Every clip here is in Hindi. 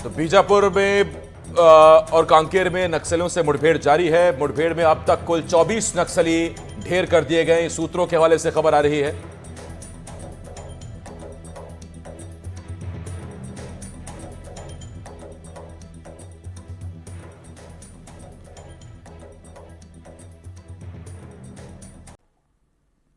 तो बीजापुर में और कांकेर में नक्सलियों से मुठभेड़ जारी है। मुठभेड़ में अब तक कुल 24 नक्सली ढेर कर दिए गए। सूत्रों के हवाले से खबर आ रही है।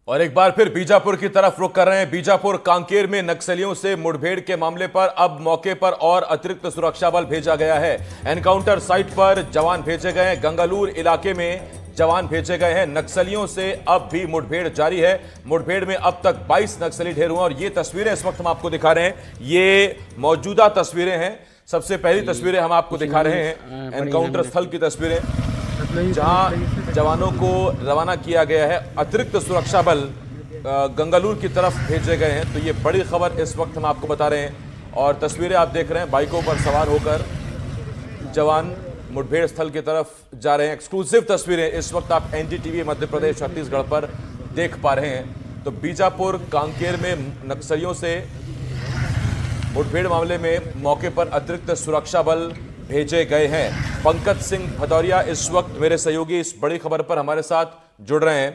और एक बार फिर बीजापुर की तरफ रुख कर रहे हैं। बीजापुर कांकेर में नक्सलियों से मुठभेड़ के मामले पर अब मौके पर और अतिरिक्त सुरक्षा बल भेजा गया है। एनकाउंटर साइट पर जवान भेजे गए हैं। गंगालूर इलाके में जवान भेजे गए हैं। नक्सलियों से अब भी मुठभेड़ जारी है। मुठभेड़ में अब तक 22 नक्सली ढेर हुए और ये तस्वीरें इस वक्त हम आपको दिखा रहे हैं। ये मौजूदा तस्वीरें हैं। सबसे पहली तस्वीरें हम आपको दिखा रहे हैं एनकाउंटर स्थल की तस्वीरें, जहां जवानों को रवाना किया गया है। अतिरिक्त सुरक्षा बल गंगालूर की तरफ भेजे गए हैं। तो ये बड़ी खबर इस वक्त हम आपको बता रहे हैं। और तस्वीरें आप देख रहे हैं, बाइकों पर सवार होकर जवान मुठभेड़ स्थल की तरफ जा रहे हैं। एक्सक्लूसिव तस्वीरें इस वक्त आप एनडीटीवी मध्य प्रदेश छत्तीसगढ़ पर देख पा रहे हैं। तो बीजापुर कांकेर में नक्सलियों से मुठभेड़ मामले में मौके पर अतिरिक्त सुरक्षा बल भेजे गए हैं। पंकज सिंह भदौरिया इस वक्त मेरे सहयोगी इस बड़ी खबर पर हमारे साथ जुड़ रहे हैं।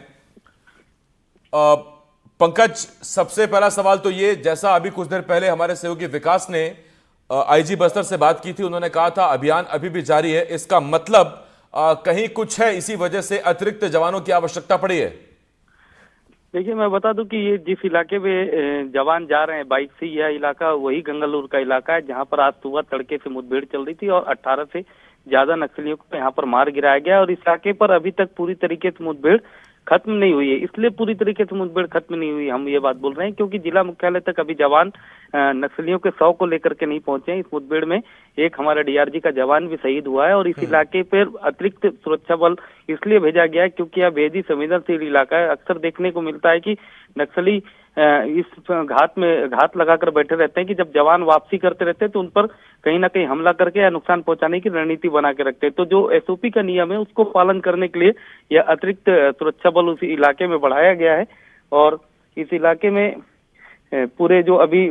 पंकज, सबसे पहला सवाल तो ये, जैसा अभी कुछ देर पहले हमारे सहयोगी विकास ने आईजी बस्तर से बात की थी, उन्होंने कहा था अभियान अभी भी जारी है। इसका मतलब कहीं कुछ है, इसी वजह से अतिरिक्त जवानों की आवश्यकता पड़ी है? देखिए, मैं बता दूं कि ये जिस इलाके में जवान जा रहे हैं बाइक से, यह इलाका वही गंगालूर का इलाका है जहां पर आज सुबह तड़के से मुठभेड़ चल रही थी और 18 से ज्यादा नक्सलियों को यहाँ पर मार गिराया गया। और इस इलाके पर अभी तक पूरी तरीके से मुठभेड़ खत्म नहीं हुई है। इसलिए पूरी तरीके से मुठभेड़ खत्म नहीं हुई, हम ये बात बोल रहे हैं, क्योंकि जिला मुख्यालय तक अभी जवान नक्सलियों के 100 को लेकर के नहीं पहुंचे हैं। इस मुठभेड़ में एक हमारा डीआरजी का जवान भी शहीद हुआ है। और इस इलाके पर अतिरिक्त सुरक्षा बल इसलिए भेजा गया है क्योंकि यह बेहद ही संवेदनशील इलाका है। अक्सर देखने को मिलता है कि नक्सली इस घात लगाकर बैठे रहते हैं कि जब जवान वापसी करते रहते हैं तो उन पर कहीं ना कहीं हमला करके या नुकसान पहुंचाने की रणनीति बना के रखते हैं। तो जो एसओपी का नियम है उसको पालन करने के लिए यह अतिरिक्त सुरक्षा बल उस इलाके में बढ़ाया गया है। और इस इलाके में पूरे जो अभी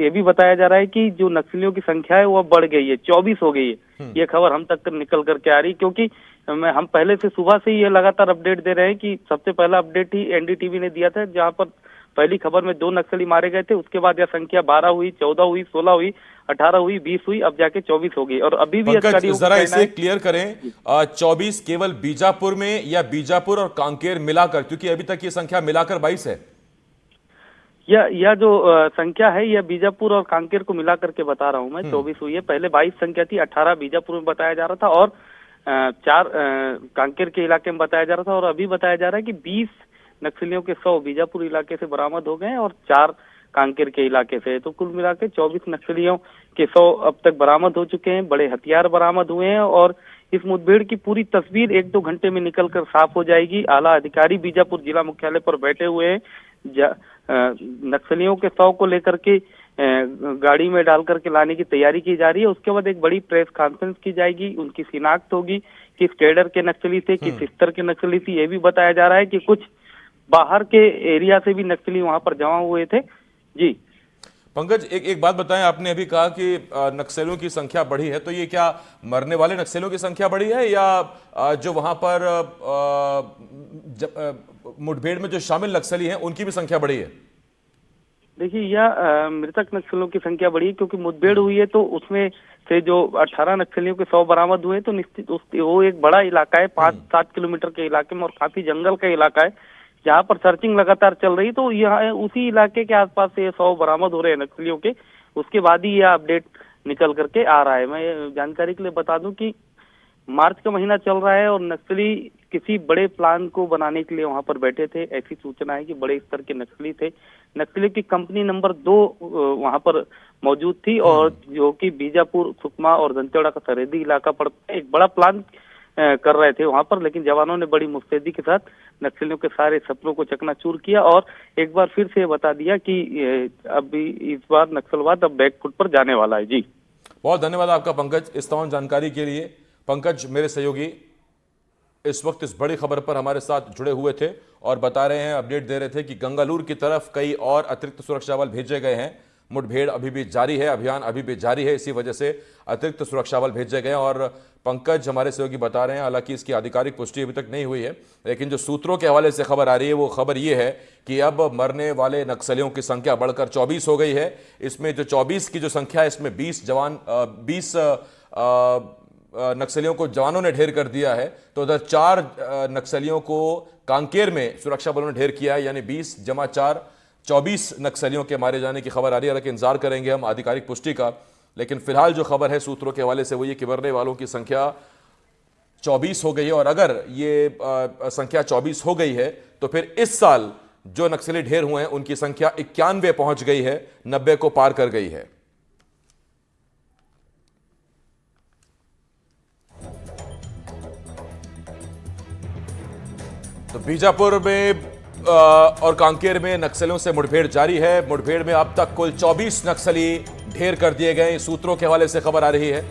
ये भी बताया जा रहा है कि जो नक्सलियों की संख्या है वो बढ़ गई है, 24 हो गई है। ये खबर हम तक निकल करके आ रही, क्योंकि हम पहले से सुबह से ये लगातार अपडेट दे रहे हैं कि सबसे पहला अपडेट ही एनडीटीवी ने दिया था, जहां पर पहली खबर में 2 नक्सली मारे गए थे। उसके बाद यह संख्या 12 हुई, 14 हुई, 16 हुई, 18 हुई, 20 हुई, अब जाके 24 हो गई। और अभी भी जरा इसे क्लियर करें, 24 केवल बीजापुर में या बीजापुर और कांकेर मिलाकर, क्योंकि अभी तक ये संख्या मिलाकर 22 है? यह जो संख्या है यह बीजापुर और कांकेर को मिला करके बता रहा हूं मैं। 24 हुई है, पहले 22 संख्या थी। 18 बीजापुर में बताया जा रहा था और 4 कांकेर के इलाके में बताया जा रहा था। और अभी बताया जा रहा है कि 20 नक्सलियों के 100 बीजापुर इलाके से बरामद हो गए और 4 कांकेर के इलाके से। तो कुल मिला के 24 नक्सलियों के 100 अब तक बरामद हो चुके हैं। बड़े हथियार बरामद हुए हैं और इस मुठभेड़ की पूरी तस्वीर 1-2 घंटे में निकलकर साफ हो जाएगी। आला अधिकारी बीजापुर जिला मुख्यालय पर बैठे हुए हैं। नक्सलियों के 100 को लेकर के गाड़ी में डाल करके लाने की तैयारी की जा रही है। उसके बाद एक बड़ी प्रेस कॉन्फ्रेंस की जाएगी, उनकी शिनाख्त होगी, किस कैडर के नक्सली थे, किस स्तर के नक्सली थी। ये भी बताया जा रहा है कि कुछ बाहर के एरिया से भी नक्सली वहां पर जमा हुए थे। जी पंकज, एक बात बताएं, आपने अभी कहा कि नक्सलियों की संख्या बढ़ी है, तो ये क्या मरने वाले नक्सलियों की संख्या बढ़ी है या जो वहां पर मुठभेड़ में जो शामिल नक्सली हैं उनकी भी संख्या बढ़ी है? देखिए, यह मृतक नक्सलियों की संख्या बढ़ी है क्योंकि मुठभेड़ हुई है, तो उसमें से जो 18 नक्सलियों के 100 बरामद हुए, तो निश्चित वो एक बड़ा इलाका है, 5-7 किलोमीटर के इलाके में, और काफी जंगल का इलाका है जहाँ पर सर्चिंग लगातार चल रही। तो यह उसी इलाके के आसपास से 100 बरामद हो रहे हैं नक्सलियों के। उसके बाद ही यह अपडेट निकल करके आ रहा है। मैं जानकारी के लिए बता दूं कि मार्च का महीना चल रहा है और नक्सली किसी बड़े प्लान को बनाने के लिए वहां पर बैठे थे। ऐसी सूचना है कि बड़े स्तर के नक्सली थे। नक्सली की कंपनी नंबर 2 वहां पर मौजूद थी और जो कि बीजापुर, सुकमा और दंतेवाड़ा का सरहदी इलाका पड़ता है। एक बड़ा प्लान कर रहे थे वहां पर, लेकिन जवानों ने बड़ी मुस्तैदी के साथ नक्सलियों के सारे सपनों को चकनाचूर किया और एक बार फिर से बता दिया कि अभी इस बार नक्सलवाद अब बैकफुट पर जाने वाला है। जी, बहुत धन्यवाद आपका पंकज इस तमाम जानकारी के लिए। पंकज मेरे सहयोगी इस वक्त इस बड़ी खबर पर हमारे साथ जुड़े हुए थे और बता रहे हैं, अपडेट दे रहे थे कि गंगालूर की तरफ कई और अतिरिक्त सुरक्षा बल भेजे गए हैं। मुठभेड़ अभी भी जारी है, अभियान अभी भी जारी है। इसी वजह से अतिरिक्त सुरक्षा बल भेजे गए और पंकज हमारे सहयोगी बता रहे हैं, हालांकि इसकी आधिकारिक पुष्टि अभी तक नहीं हुई है, लेकिन जो सूत्रों के हवाले से खबर आ रही है वो खबर ये है कि अब मरने वाले नक्सलियों की संख्या बढ़कर 24 हो गई है। इसमें जो 24 की जो संख्या है, इसमें 20 नक्सलियों को जवानों ने ढेर कर दिया है, तो उधर 4 नक्सलियों को कांकेर में सुरक्षा बलों ने ढेर किया है, यानी 20 जमा 4 24 नक्सलियों के मारे जाने की खबर आ रही है। हालांकि इंतजार करेंगे हम आधिकारिक पुष्टि का, लेकिन फिलहाल जो खबर है सूत्रों के हवाले से वो ये कि मरने वालों की संख्या 24 हो गई है। और अगर ये संख्या 24 हो गई है तो फिर इस साल जो नक्सली ढेर हुए हैं उनकी संख्या 91 पहुंच गई है, 90 को पार कर गई है। तो बीजापुर में और कांकेर में नक्सलियों से मुठभेड़ जारी है। मुठभेड़ में अब तक कुल 24 नक्सली ढेर कर दिए गए, सूत्रों के हवाले से खबर आ रही है।